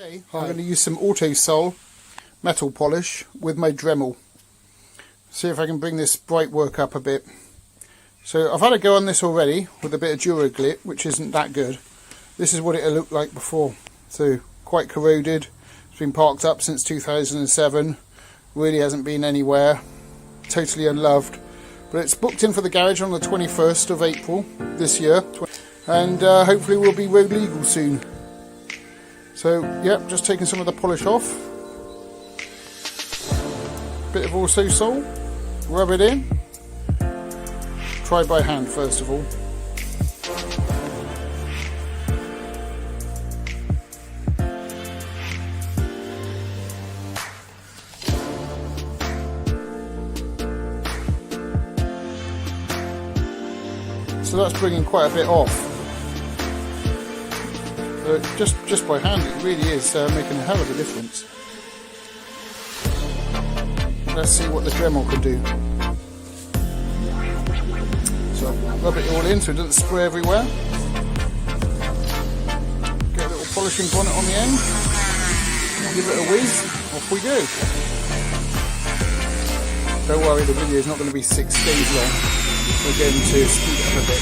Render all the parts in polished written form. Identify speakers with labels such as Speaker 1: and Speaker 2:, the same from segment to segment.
Speaker 1: Okay, I'm going to use some Autosol metal polish with my Dremel. See if I can bring this bright work up a bit. So I've had a go on this already with a bit of Duraglit, which isn't that good. This is what it looked like before. So quite corroded. It's been parked up since 2007. Really hasn't been anywhere. Totally unloved. But it's booked in for the garage on the 21st of April this year. And hopefully we'll be road legal soon. So, yep, just taking some of the polish off. Bit of Autosol. Rub it in. Try by hand first of all. So that's bringing quite a bit off. Just by hand, it really is making a hell of a difference. Let's see what the Dremel can do. So rub it all in so it doesn't spray everywhere. Get a little polishing bonnet on the end. Give it a whiz. Off we go. Don't worry, the video is not going to be 6 days long. We're going to speed it up a bit.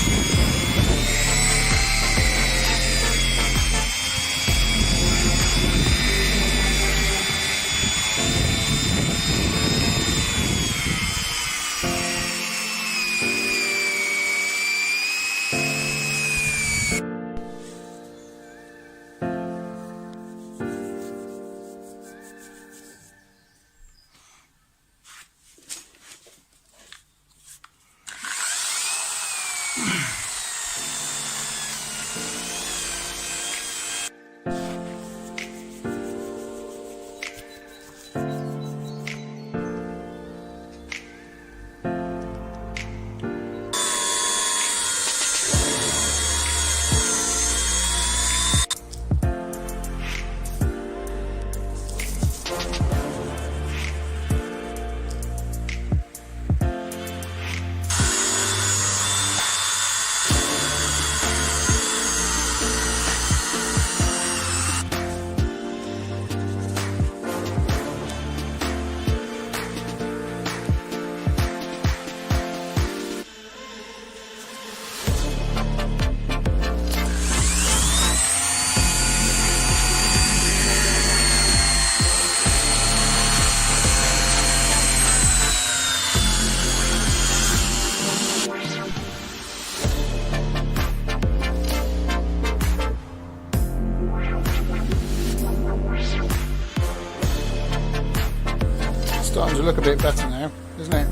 Speaker 1: Starting to look a bit better now, isn't it?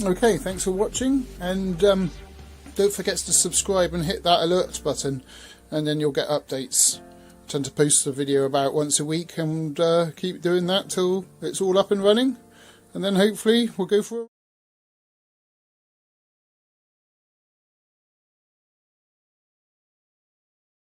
Speaker 1: Okay, thanks for watching, and don't forget to subscribe and hit that alerts button, and then you'll get updates. I tend to post a video about once a week, and keep doing that till it's all up and running, and then hopefully we'll go for